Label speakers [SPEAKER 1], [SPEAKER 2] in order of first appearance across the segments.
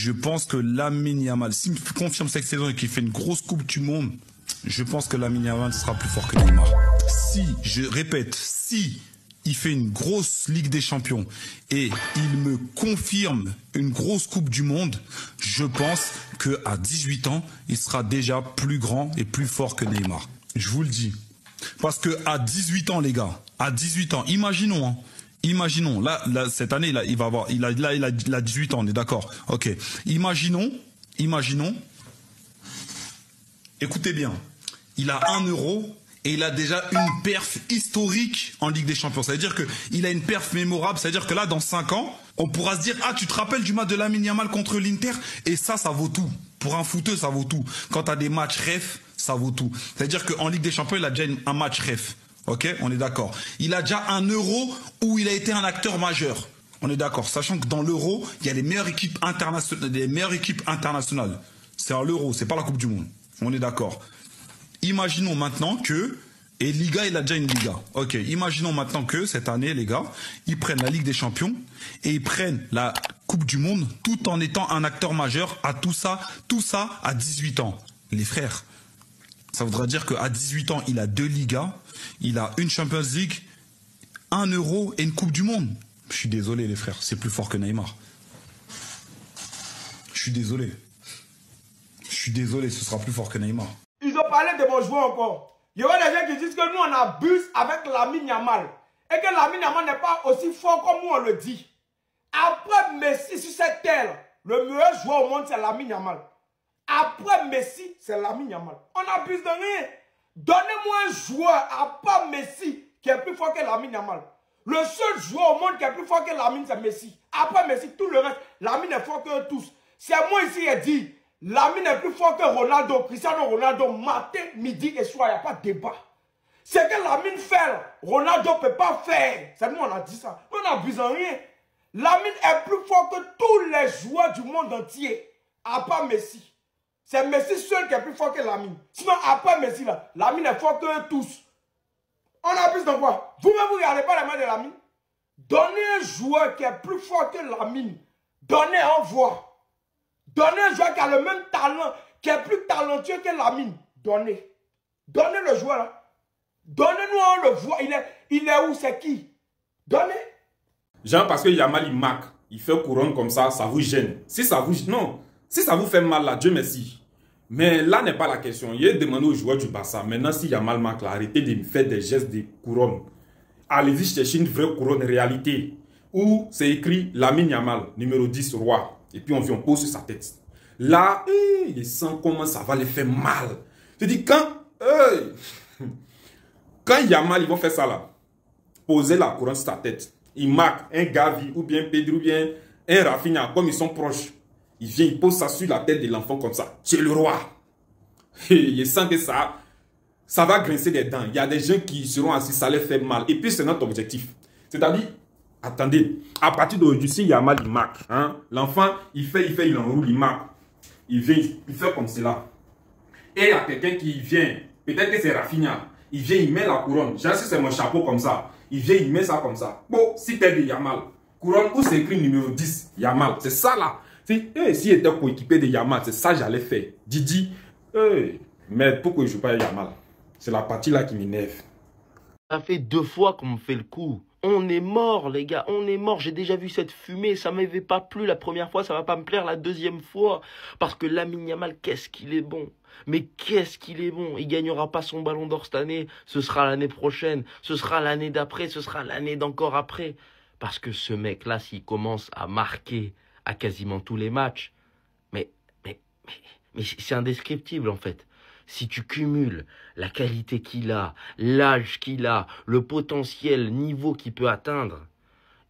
[SPEAKER 1] je pense que Lamine Yamal, s'il me confirme cette saison et qu'il fait une grosse Coupe du Monde, je pense que Lamine Yamal sera plus fort que Neymar. Si, je répète, si il fait une grosse Ligue des Champions et il me confirme une grosse Coupe du Monde, je pense qu'à 18 ans, il sera déjà plus grand et plus fort que Neymar. Je vous le dis. Parce que à 18 ans, les gars, à 18 ans, imaginons, hein, imaginons, là, cette année, là, il a 18 ans, on est d'accord. Ok. Imaginons, écoutez bien, il a 1 euro et il a déjà une perf historique en Ligue des Champions. Ça veut dire qu'il a une perf mémorable. Ça veut dire que là, dans 5 ans, on pourra se dire, ah, tu te rappelles du match de Lamine Yamal contre l'Inter? Et ça vaut tout. Pour un footeux, ça vaut tout. Quand tu as des matchs ref, ça vaut tout. C'est-à-dire qu'en Ligue des Champions, il a déjà un match ref. Ok, on est d'accord. Il a déjà un euro où il a été un acteur majeur. On est d'accord. Sachant que dans l'euro, il y a les meilleures équipes internationales. C'est à l'euro, c'est pas la Coupe du Monde. On est d'accord. Imaginons maintenant que, et Liga, il a déjà une Liga. Ok, imaginons maintenant que cette année, les gars, ils prennent la Ligue des Champions et ils prennent la Coupe du Monde tout en étant un acteur majeur à tout ça à 18 ans. Les frères, ça voudra dire qu'à 18 ans, il a 2 Ligas, il a une Champions League, 1 euro et une Coupe du Monde. Je suis désolé, les frères, c'est plus fort que Neymar. Je suis désolé. Ce sera plus fort que Neymar.
[SPEAKER 2] Ils ont parlé de mon joueur encore. Il y aura des gens qui disent que nous, on abuse avec Lamine Yamal. Et que Lamine Yamal n'est pas aussi fort comme nous, on le dit. Après Messi sur cette terre, le meilleur joueur au monde, c'est Lamine Yamal. Après Messi, c'est Lamine Yamal. On n'abuse de rien. Donnez-moi un joueur, à part Messi, qui est plus fort que Lamine Yamal. Le seul joueur au monde qui est plus fort que Lamine, c'est Messi. Après Messi, tout le reste, Lamine est fort que tous. C'est moi ici qui ai dit, Lamine est plus fort que Ronaldo, Cristiano Ronaldo, matin, midi et soir, il n'y a pas de débat. C'est que Lamine fait, Ronaldo ne peut pas faire. C'est nous, on a dit ça. Nous, on n'abuse en rien. Lamine est plus fort que tous les joueurs du monde entier, à part Messi. C'est Messi seul qui est plus fort que Lamine. Sinon, à part Messi, là, Lamine est fort que tous. On abuse dans quoi? Vous-même, vous ne regardez pas les mains de Lamine. Donnez un joueur qui est plus fort que Lamine. Donnez un voix. Donnez un joueur qui a le même talent, qui est plus talentueux que Lamine. Donnez. Donnez le joueur là. Donnez-nous un le voix. Il est où? C'est qui? Donnez.
[SPEAKER 3] Genre parce que Yamal il marque, il fait couronne comme ça vous gêne. Si ça vous non, si ça vous fait mal là, Dieu merci. Mais là n'est pas la question. Il est demandé aux joueurs du Barça. Maintenant si Yamal marque là, arrêtez de me faire des gestes de couronne. Allez-y chercher une vraie couronne réalité. Où c'est écrit Lamine Yamal, numéro 10 roi. Et puis on pose sur sa tête. Là, il sent comment ça va les faire mal. Je dis quand Yamal ils vont faire ça là, poser la couronne sur sa tête. Il marque un Gavi ou bien Pedro ou bien un Rafinha, comme ils sont proches. Il vient, il pose ça sur la tête de l'enfant comme ça. Tu es le roi. Et il sent que ça va grincer les dents. Il y a des gens qui seront assis, ça les fait mal. Et puis c'est notre objectif. C'est-à-dire, attendez, à partir d'aujourd'hui, si Yamal il marque, hein, l'enfant il enroule, il marque. Il vient, il fait comme cela. Et il y a quelqu'un qui vient, peut-être que c'est Rafinha. Il vient, il met la couronne. Genre si c'est mon chapeau comme ça. Il vient, il met ça comme ça. Bon, si t'es de Yamal, couronne où c'est écrit numéro 10, Yamal. C'est ça là. Si il était coéquipé de Yamal, c'est ça que j'allais faire. Didi, mais pourquoi je ne joue pas Yamal? C'est la partie là qui m'énerve.
[SPEAKER 4] Ça fait 2 fois qu'on me fait le coup. On est mort, les gars, on est mort. J'ai déjà vu cette fumée, ça ne m'avait pas plu la première fois, ça ne va pas me plaire la deuxième fois. Parce que Lamine Yamal, qu'est-ce qu'il est bon. Mais qu'est-ce qu'il est bon. Il ne gagnera pas son ballon d'or cette année, ce sera l'année prochaine, ce sera l'année d'après, ce sera l'année d'encore après. Parce que ce mec-là, s'il commence à marquer à quasiment tous les matchs, mais c'est indescriptible en fait. Si tu cumules la qualité qu'il a, l'âge qu'il a, le potentiel niveau qu'il peut atteindre,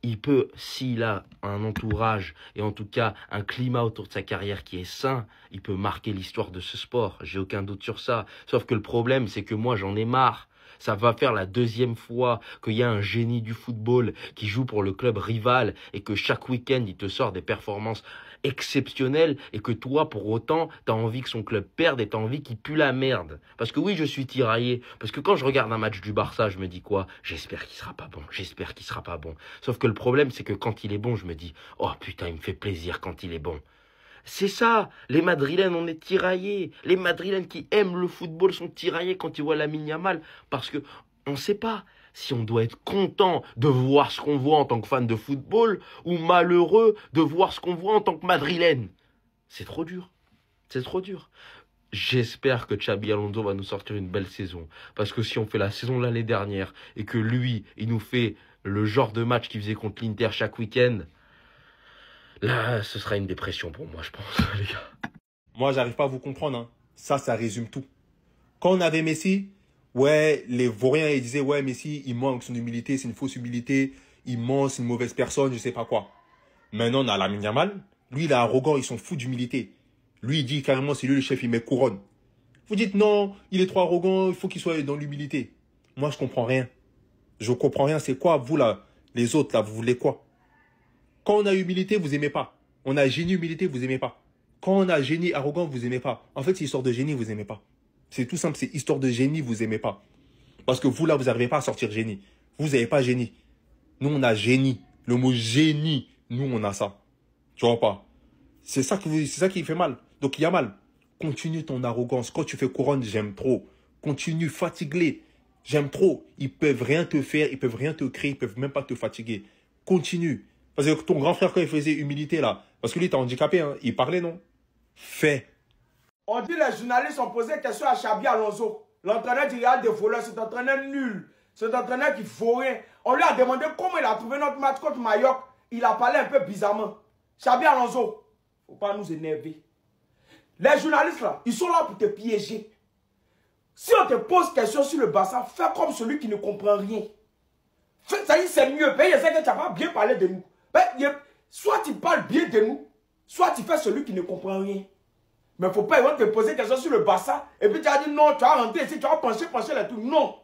[SPEAKER 4] il peut, s'il a un entourage et en tout cas un climat autour de sa carrière qui est sain, il peut marquer l'histoire de ce sport. J'ai aucun doute sur ça. Sauf que le problème, c'est que moi, j'en ai marre. Ça va faire la 2e fois qu'il y a un génie du football qui joue pour le club rival et que chaque week-end, il te sort des performances exceptionnelles et que toi, pour autant, tu as envie que son club perde et tu as envie qu'il pue la merde. Parce que oui, je suis tiraillé. Parce que quand je regarde un match du Barça, je me dis quoi? J'espère qu'il sera pas bon. J'espère qu'il sera pas bon. Sauf que le problème, c'est que quand il est bon, je me dis « Oh putain, il me fait plaisir quand il est bon ». C'est ça, les Madrilènes, on est tiraillés. Les Madrilènes qui aiment le football sont tiraillés quand ils voient Lamine Yamal. Parce que on ne sait pas si on doit être content de voir ce qu'on voit en tant que fan de football ou malheureux de voir ce qu'on voit en tant que Madrilène. C'est trop dur. C'est trop dur. J'espère que Xabi Alonso va nous sortir une belle saison. Parce que si on fait la saison de l'année dernière et que lui, il nous fait le genre de match qu'il faisait contre l'Inter chaque week-end, là, ce sera une dépression pour moi, je pense, les gars.
[SPEAKER 5] Moi, j'arrive pas à vous comprendre. Hein. Ça résume tout. Quand on avait Messi, ouais, les Vauriens, ils disaient, ouais, Messi, il ment avec son humilité, c'est une fausse humilité, il ment, c'est une mauvaise personne, je sais pas quoi. Maintenant, on a Lamine Yamal. Lui, il est arrogant, ils sont fous d'humilité. Lui, il dit carrément, c'est lui le chef, il met couronne. Vous dites, non, il est trop arrogant, il faut qu'il soit dans l'humilité. Moi, je comprends rien. Je comprends rien. C'est quoi, vous, là, les autres, là, vous voulez quoi? Quand on a humilité, vous aimez pas. On a génie humilité, vous aimez pas. Quand on a génie arrogant, vous aimez pas. En fait, c'est histoire de génie, vous aimez pas. C'est tout simple, c'est histoire de génie, vous aimez pas. Parce que vous, là, vous n'arrivez pas à sortir génie. Vous n'avez pas génie. Nous, on a génie. Le mot génie, nous, on a ça. Tu vois pas? C'est ça qui fait mal. Donc, Yamal, continue ton arrogance. Quand tu fais couronne, j'aime trop. Continue, fatigue-les. J'aime trop. Ils peuvent rien te faire, ils peuvent rien te créer, ils peuvent même pas te fatiguer. Continue. Parce que ton grand frère, quand il faisait humilité, là, parce que lui, t'es handicapé, hein, il parlait, non? Fais.
[SPEAKER 2] On dit les journalistes ont posé question à Xabi Alonso. L'entraîneur du Real des voleurs, c'est un entraîneur nul. C'est un entraîneur qui vaut rien. On lui a demandé comment il a trouvé notre match contre Mallorca. Il a parlé un peu bizarrement. Xabi Alonso, faut pas nous énerver. Les journalistes là, ils sont là pour te piéger. Si on te pose question sur le Barça, fais comme celui qui ne comprend rien. Ça y est, c'est mieux. Je sais que tu n'as pas bien parlé de nous. Soit tu parles bien de nous, soit tu fais celui qui ne comprend rien. Mais il ne faut pas te poser des questions sur le Barça. Et puis tu as dit non, tu vas rentrer ici, tu vas pencher les trucs. Non.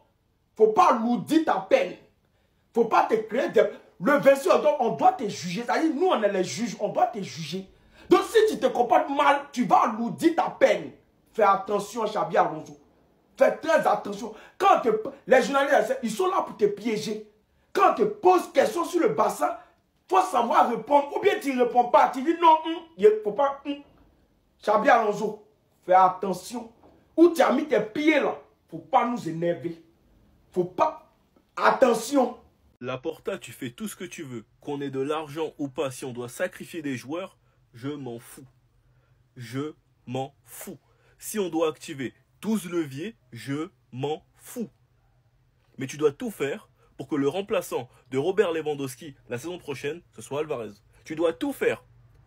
[SPEAKER 2] Il ne faut pas loudir ta peine. Il ne faut pas te créer des... Le 26, on doit te juger. C'est-à-dire, nous, on est les juges, on doit te juger. Donc si tu te comportes mal, tu vas loudir ta peine. Fais attention, Xabi Alonso. Fais très attention. Quand les journalistes, ils sont là pour te piéger. Quand on te pose question sur le Barça, il faut savoir répondre. Ou bien tu ne réponds pas. Tu dis non, il ne faut pas. Xabi Alonso, fais attention. Où tu as mis tes pieds là, il ne faut pas nous énerver. Faut pas. Attention.
[SPEAKER 6] Laporta, tu fais tout ce que tu veux. Qu'on ait de l'argent ou pas, si on doit sacrifier des joueurs, je m'en fous. Je m'en fous. Si on doit activer 12 leviers, je m'en fous. Mais tu dois tout faire pour que le remplaçant de Robert Lewandowski la saison prochaine, ce soit Alvarez. Tu dois tout faire.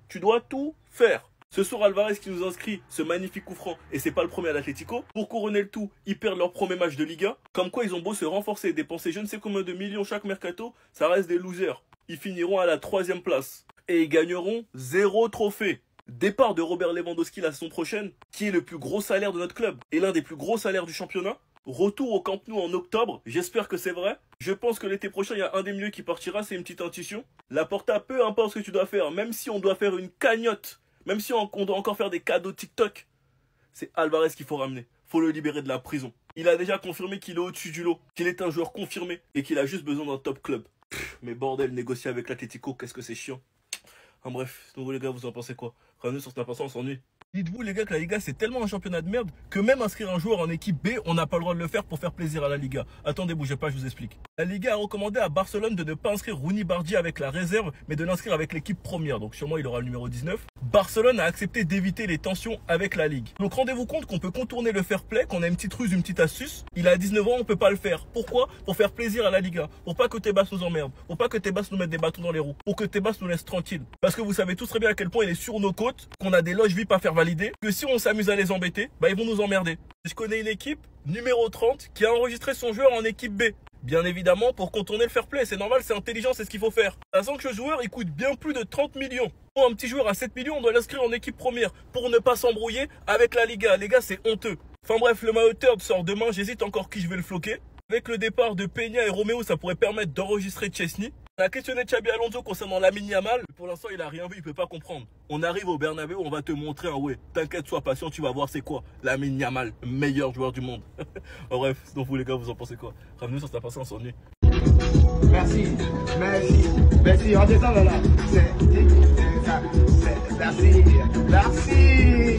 [SPEAKER 6] Tu dois tout faire. Ce soir, Alvarez qui nous inscrit ce magnifique coup franc, et c'est pas le premier à l'Atlético. Pour couronner le tout, ils perdent leur premier match de Liga. Comme quoi, ils ont beau se renforcer et dépenser je ne sais combien de millions chaque mercato, ça reste des losers. Ils finiront à la 3e place. Et ils gagneront 0 trophée. Départ de Robert Lewandowski la saison prochaine, qui est le plus gros salaire de notre club, et l'un des plus gros salaires du championnat. Retour au Camp Nou en octobre, j'espère que c'est vrai. Je pense que l'été prochain, il y a un des milieux qui partira, c'est une petite intuition. Laporta, peu importe ce que tu dois faire, même si on doit faire une cagnotte, même si on doit encore faire des cadeaux TikTok, c'est Alvarez qu'il faut ramener. Faut le libérer de la prison. Il a déjà confirmé qu'il est au-dessus du lot, qu'il est un joueur confirmé et qu'il a juste besoin d'un top club. Mais bordel, négocier avec l'Atlético, qu'est-ce que c'est chiant. En bref, donc les gars, vous en pensez quoi? Ramenez sur Snap, on s'ennuie. Dites-vous les gars que la Liga c'est tellement un championnat de merde que même inscrire un joueur en équipe B, on n'a pas le droit de le faire pour faire plaisir à la Liga. Attendez, bougez pas, je vous explique. La Liga a recommandé à Barcelone de ne pas inscrire Rooney Bardi avec la réserve, mais de l'inscrire avec l'équipe première. Donc sûrement il aura le numéro 19. Barcelone a accepté d'éviter les tensions avec la Ligue. Donc rendez-vous compte qu'on peut contourner le fair play, qu'on a une petite ruse, une petite astuce. Il a 19 ans, on peut pas le faire. Pourquoi? Pour faire plaisir à la Liga. Pour pas que Tebas nous emmerde. Pour pas que Tebas nous mette des bâtons dans les roues. Pour que Tebas nous laisse tranquille. Parce que vous savez tous très bien à quel point il est sur nos côtes, qu'on a des loges VIP à faire valider, que si on s'amuse à les embêter, bah ils vont nous emmerder. Je connais une équipe, numéro 30, qui a enregistré son joueur en équipe B. Bien évidemment, pour contourner le fair play, c'est normal, c'est intelligent, c'est ce qu'il faut faire. Sachant que ce joueur, il coûte bien plus de 30 millions. Pour un petit joueur à 7 millions, on doit l'inscrire en équipe première pour ne pas s'embrouiller avec la Liga. Les gars, c'est honteux. Enfin bref, le maillot third sort demain, j'hésite encore qui je vais le floquer. Avec le départ de Peña et Romeo, ça pourrait permettre d'enregistrer Chesney. On a questionné Xabi Alonso concernant Lamine Yamal. Pour l'instant, il a rien vu, il peut pas comprendre. On arrive au Bernabéu, on va te montrer un ouais. T'inquiète, sois patient, tu vas voir c'est quoi. Lamine Yamal, meilleur joueur du monde. En bref, sinon vous les gars, vous en pensez quoi? Ramenez sur Snap, on s'ennuie.
[SPEAKER 7] Merci, merci, merci. Redescends là. C'est Merci.